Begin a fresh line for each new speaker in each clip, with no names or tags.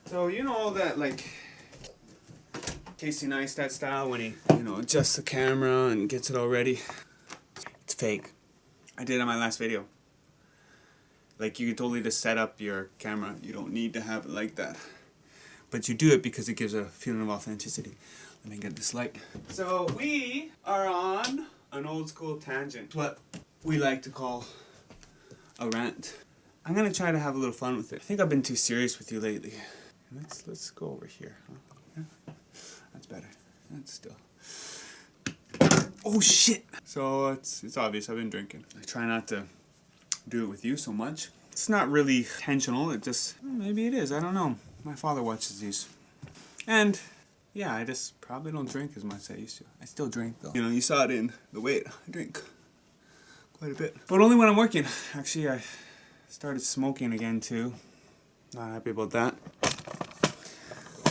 So you know that like Casey Neistat style when he, adjusts the camera and gets it all ready. It's fake. I did it on my last video. Like you can totally just set up your camera. You don't need to have it like that. But you do it because it gives a feeling of authenticity. Let me get this light. So we are on an old school tangent. What we like to call a rant. I'm gonna try to have a little fun with it. I think I've been too serious with you lately. Let's go over here. Huh? Yeah. That's better. That's still. Oh shit! So it's obvious I've been drinking. I try not to do it with you so much. It's not really intentional. It just maybe it is. I don't know. My father watches these, and yeah, I just probably don't drink as much as I used to. I still drink though. You saw it in the weight. I drink quite a bit, but only when I'm working. Actually, I started smoking again too. Not happy about that.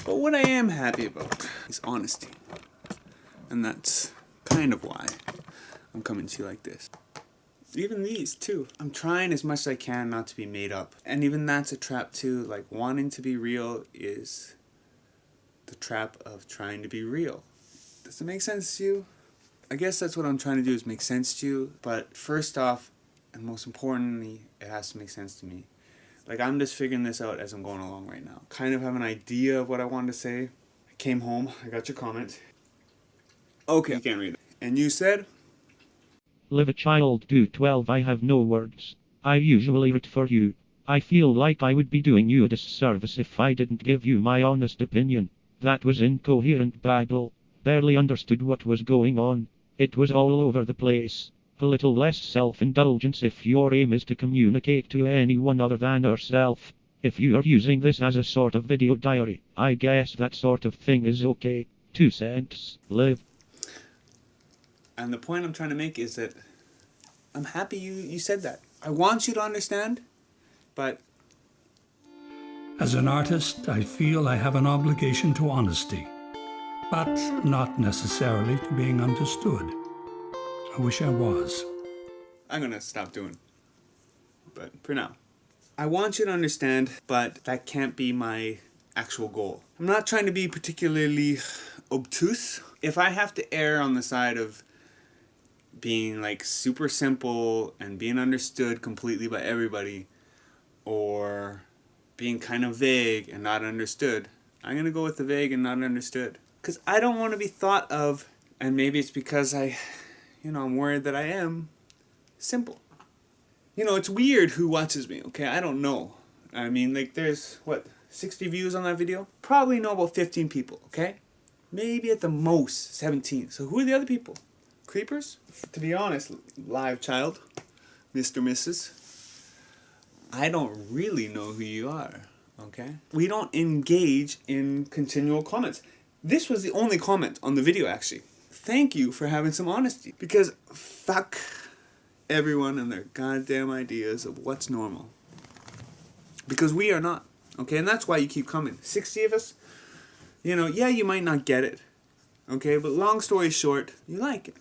But what I am happy about is honesty. And that's kind of why I'm coming to you like this. Even these too. I'm trying as much as I can not to be made up. And even that's a trap too. Like wanting to be real is the trap of trying to be real. Does it make sense to you? I guess that's what I'm trying to do, is make sense to you. But first off, and most importantly, it has to make sense to me. Like, I'm just figuring this out as I'm going along right now. Kind of have an idea of what I wanted to say. I came home, I got your comment. Okay, you can't read it. And you said?
Live a child, do 12. I have no words. I usually root for you. I feel like I would be doing you a disservice if I didn't give you my honest opinion. That was incoherent babble. Barely understood what was going on. It was all over the place. A little less self-indulgence if your aim is to communicate to anyone other than yourself. If you are using this as a sort of video diary, I guess that sort of thing is okay. 2 cents. Live.
And the point I'm trying to make is that I'm happy you said that. I want you to understand, but...
As an artist, I feel I have an obligation to honesty, but not necessarily to being understood. I wish I was.
I'm gonna stop doing it. But for now. I want you to understand, but that can't be my actual goal. I'm not trying to be particularly obtuse. If I have to err on the side of being like super simple and being understood completely by everybody, or being kind of vague and not understood, I'm gonna go with the vague and not understood. Because I don't want to be thought of, and maybe it's because I'm worried that I am simple. It's weird who watches me, okay? I don't know. I mean, like, there's, 60 views on that video? Probably know about 15 people, okay? Maybe at the most 17. So who are the other people? Creepers? To be honest, live child, Mr. Mrs., I don't really know who you are, okay? We don't engage in continual comments. This was the only comment on the video, actually. Thank you for having some honesty. Because fuck everyone and their goddamn ideas of what's normal. Because we are not. Okay, and that's why you keep coming. 60 of us, yeah, you might not get it. Okay, but long story short, you like it.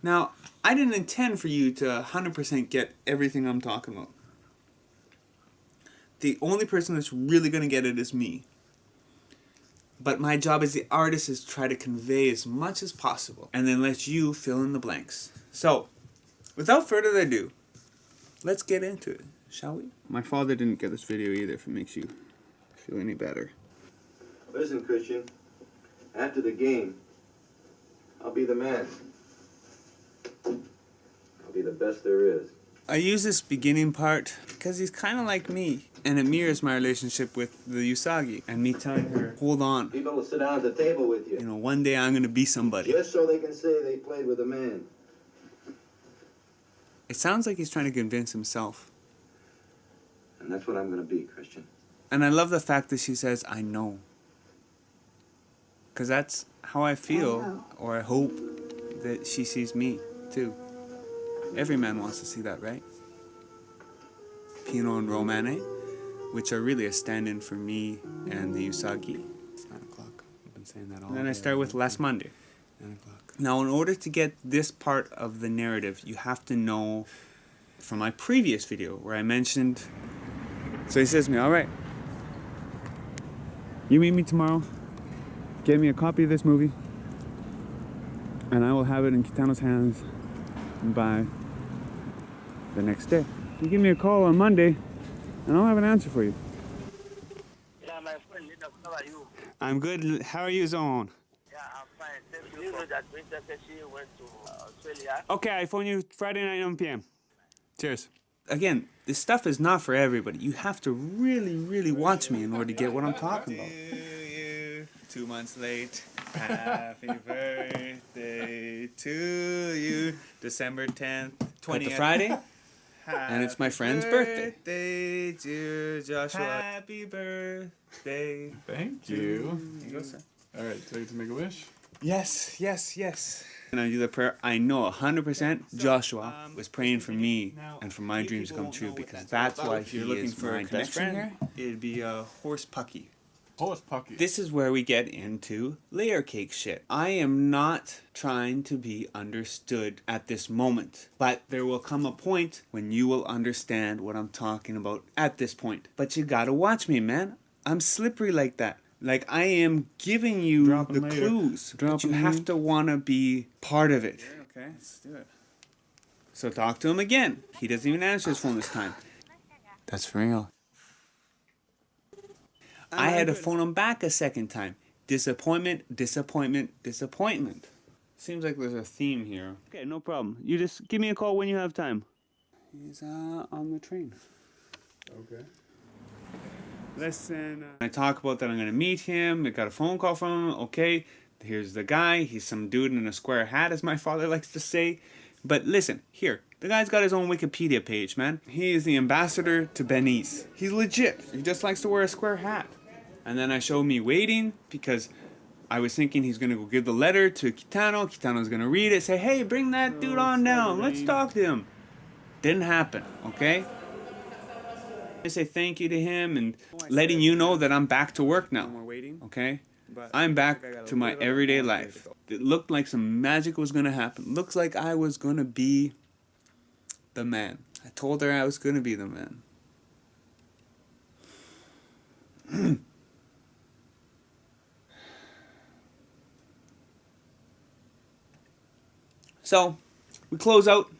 Now, I didn't intend for you to 100% get everything I'm talking about. The only person that's really going to get it is me. But my job as the artist is to try to convey as much as possible and then let you fill in the blanks. So, without further ado, let's get into it, shall we? My father didn't get this video either, if it makes you feel any better.
Listen, Christian, after the game, I'll be the man. I'll be the best there is.
I use this beginning part because he's kind of like me, and it mirrors my relationship with the Usagi and me telling her, hold on.
People will sit down at the table with you.
One day I'm going to be somebody.
Just so they can say they played with a man.
It sounds like he's trying to convince himself.
And that's what I'm going to be, Christian.
And I love the fact that she says, I know. Because that's how I feel, or I hope that she sees me, too. Every man wants to see that, right? Pinot and Romane, which are really a stand-in for me and the Usagi. It's 9 o'clock. I've been saying that all day. And then I start with last Monday. 9 o'clock. Now, in order to get this part of the narrative, you have to know from my previous video where I mentioned... So he says to me, all right, You meet me tomorrow. Get me a copy of this movie. And I will have it in Kitano's hands by the next day. You give me a call on Monday, and I'll have an answer for you.
Yeah, my friend, how are you?
I'm good. How are you, Zone?
Yeah, I'm fine. Thank you. You know that Winter Keshi went to Australia?
Okay, I phone you Friday night, 9 p.m. Cheers. Again, this stuff is not for everybody. You have to really, really watch me in order to get what I'm talking about. You, 2 months late. Happy birthday to you. December 10th, 20th. Friday. And it's my friend's birthday. To Joshua. Happy birthday.
Thank you.
You go, sir.
All right, so I get to make a wish.
Yes, yes, yes. And I do the prayer. I know 100% Joshua was praying for me and for my dreams to come true, because that's why if you're looking for my best friend here, it'd be a horse pucky.
Horse pucky.
This is where we get into layer cake shit. I am not trying to be understood at this moment, but there will come a point when you will understand what I'm talking about at this point. But you gotta watch me, man. I'm slippery like that. Like, I am giving you the clues, but you have to want to be part of it. Okay, let's do it. So talk to him again. He doesn't even answer his phone this time. That's for real. I had to phone him back a second time. Disappointment, disappointment, disappointment. Seems like there's a theme here. Okay, no problem. You just give me a call when you have time. He's on the train.
Okay.
Listen, I talk about that I'm going to meet him. I got a phone call from him. Okay, here's the guy. He's some dude in a square hat, as my father likes to say. But listen, here. The guy's got his own Wikipedia page, man. He is the ambassador to Belize. He's legit. He just likes to wear a square hat. And then I show me waiting because I was thinking he's going to go give the letter to Kitano. Kitano's going to read it, say, hey, bring that dude on down. Let's talk to him. Didn't happen, okay? I say thank you to him and letting you know that I'm back to work now, okay? I'm back to my everyday life. It looked like some magic was going to happen. Looks like I was going to be the man. I told her I was going to be the man. So, we close out,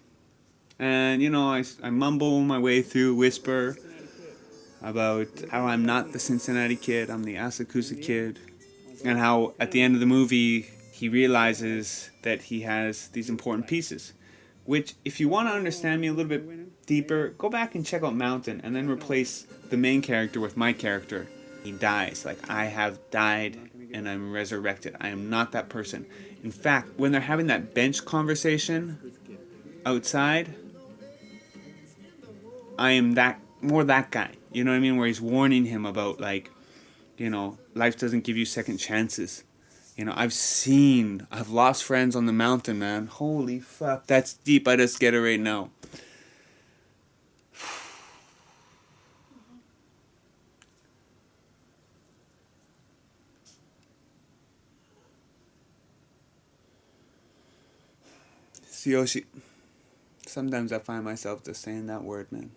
and you know, I mumble my way through, whisper about how I'm not the Cincinnati kid, I'm the Asakusa kid, and how at the end of the movie he realizes that he has these important pieces, which if you want to understand me a little bit deeper, go back and check out Mountain and then replace the main character with my character. He dies, like I have died and I'm resurrected. I am not that person. In fact, when they're having that bench conversation outside, I am more that guy. You know what I mean? Where he's warning him about, like, you know, life doesn't give you second chances. You know, I've lost friends on the mountain, man. Holy fuck. That's deep. I just get it right now. Tsuyoshi. Sometimes I find myself just saying that word, man.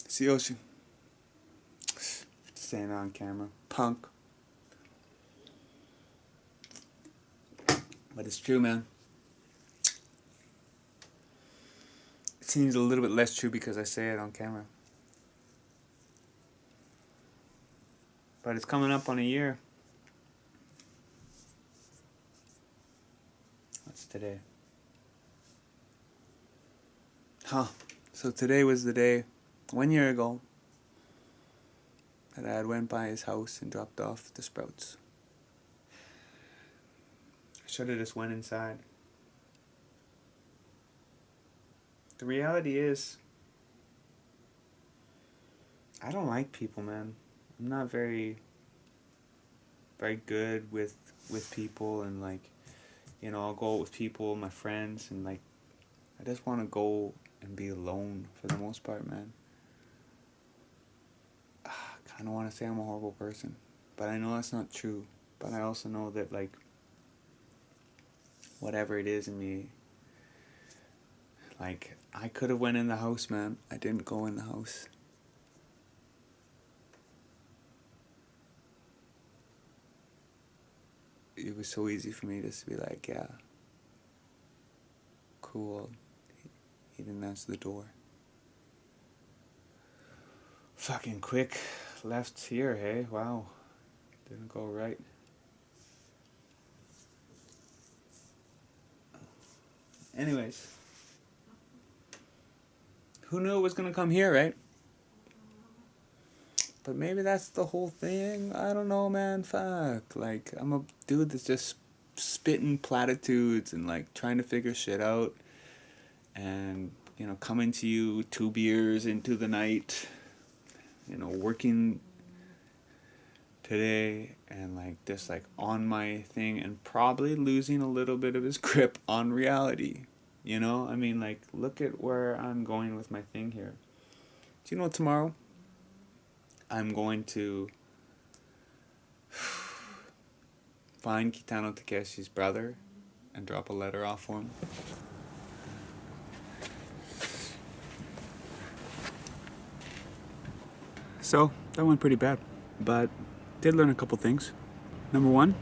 Tsuyoshi. Saying it on camera. Punk. But it's true, man. It seems a little bit less true because I say it on camera. But it's coming up on a year. What's today? Huh. So today was the day, 1 year ago, that I had went by his house and dropped off the sprouts. I should have just went inside. The reality is, I don't like people, man. I'm not very good with people, and like, you know, I'll go out with people, my friends, and like, I just want to go and be alone for the most part, man. I kind of want to say I'm a horrible person, but I know that's not true. But I also know that, like, whatever it is in me, like, I could have went in the house, man. I didn't go in the house. it was so easy for me just to be like, yeah, cool. He didn't answer the door. Fucking quick left here, hey? Wow. Didn't go right. Anyways. Who knew it was gonna come here, right? But maybe that's the whole thing. I don't know, man. Fuck. Like, I'm a dude that's just spitting platitudes and, like, trying to figure shit out. And, you know, coming to you 2 beers into the night. You know, working today and, like, just, like, on my thing. And probably losing a little bit of his grip on reality. You know? I mean, like, look at where I'm going with my thing here. Do you know tomorrow? I'm going to find Kitano Takeshi's brother and drop a letter off for him. So, that went pretty bad. But did learn a couple things. Number 1,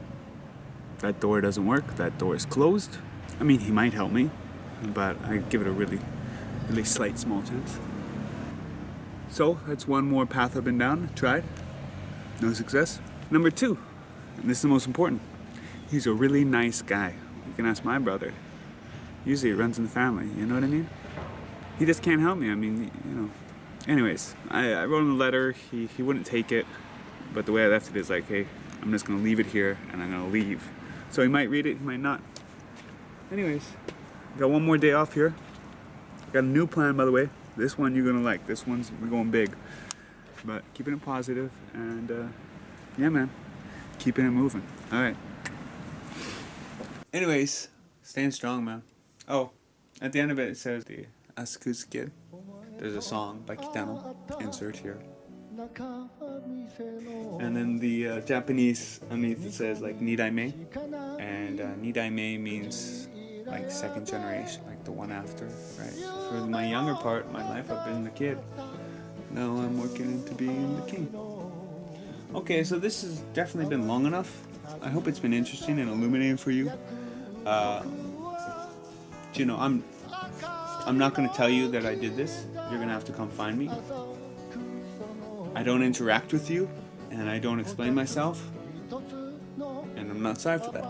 that door doesn't work. That door is closed. I mean, he might help me, but I give it a really, really slight small chance. So, that's one more path I've been down, tried, no success. Number 2, and this is the most important, he's a really nice guy. You can ask my brother. Usually it runs in the family, you know what I mean? He just can't help me, I mean, you know. Anyways, I wrote him a letter, he wouldn't take it, but the way I left it is like, hey, I'm just gonna leave it here and I'm gonna leave. So he might read it, he might not. Anyways, got one more day off here. Got a new plan, by the way. This one you're gonna like. This one's, we're going big. But keeping it positive and yeah, man, keeping it moving. All right. Anyways, staying strong, man. Oh, at the end of it, it says the Asuku's Kid. There's a song by Kitano. Insert here. And then the Japanese underneath it says like Nidaime, and Nidaime means like second generation, like the one after, right? For my younger part of my life, I've been the kid. Now I'm working into being the king. Okay, so this has definitely been long enough. I hope it's been interesting and illuminating for you. You know, I'm not going to tell you that I did this. You're going to have to come find me. I don't interact with you, and I don't explain myself, and I'm not sorry for that.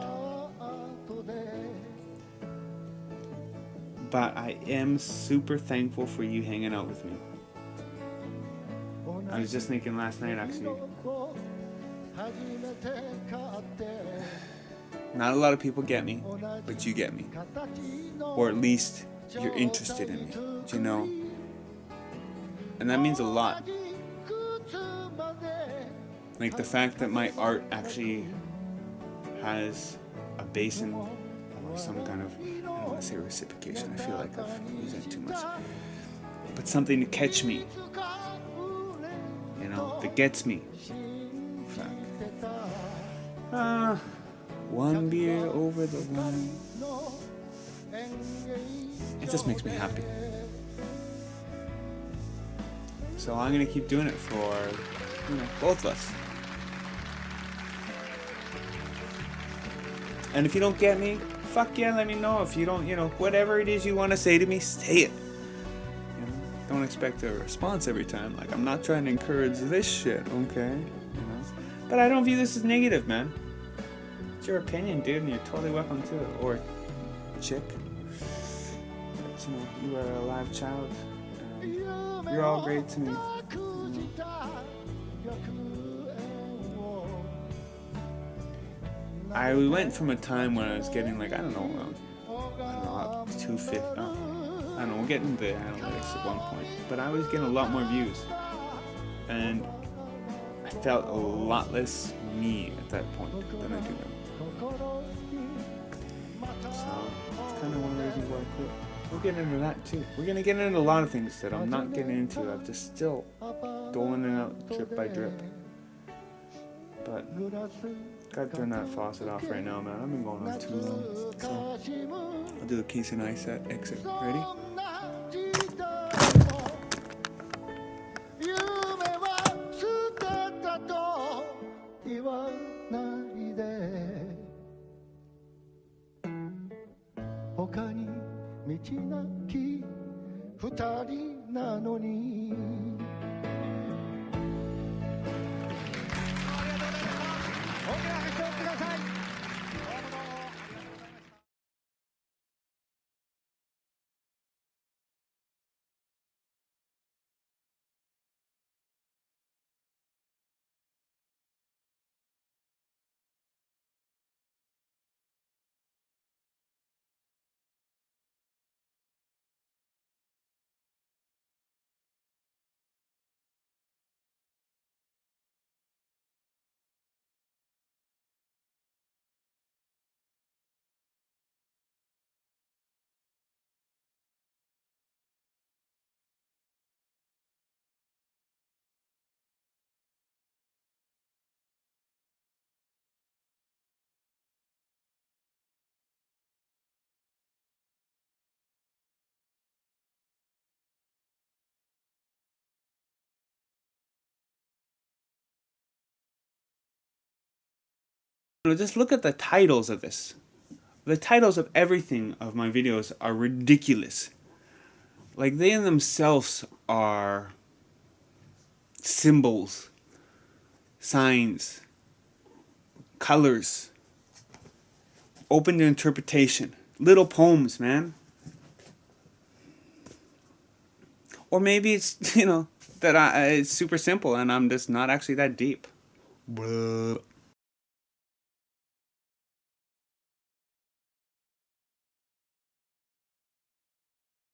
But I am super thankful for you hanging out with me. I was just thinking last night, actually. Not a lot of people get me, but you get me. Or at least you're interested in me, you know? And that means a lot. Like the fact that my art actually has a basin or some kind of, I don't want to say reciprocation, I feel like I've used it too much. But something to catch me. You know, that gets me. Fuck. One beer over the line. It just makes me happy. So I'm gonna keep doing it for, you know, both of us. And if you don't get me, fuck yeah, let me know. If you don't, you know, whatever it is you want to say to me, say it. You know, don't expect a response every time. Like, I'm not trying to encourage this shit, okay? You know? But I don't view this as negative, man. It's your opinion, dude, and you're totally welcome to it. Or chick. But, you know, you are a live child. You're all great to me. You know? I went from a time when I was getting like, I don't know, 250, I don't know, we'll get into the analytics at one point, but I was getting a lot more views, and I felt a lot less me at that point than I do now. So, it's kind of one of the reasons why I quit. We'll get into that too. We're going to get into a lot of things that I'm not getting into. I'm just still doling it out drip by drip. But gotta turn that faucet off right now, man. I've been going on too long. So I'll do the case and I set exit. Ready?
かに道なき二人なのにありがとうございました大きな拍手をください。
Just look at the titles of this. The titles of everything of my videos are ridiculous. Like, they in themselves are symbols, signs, colors, open to interpretation. Little poems, man. Or maybe it's, that it's super simple and I'm just not actually that deep. Blah.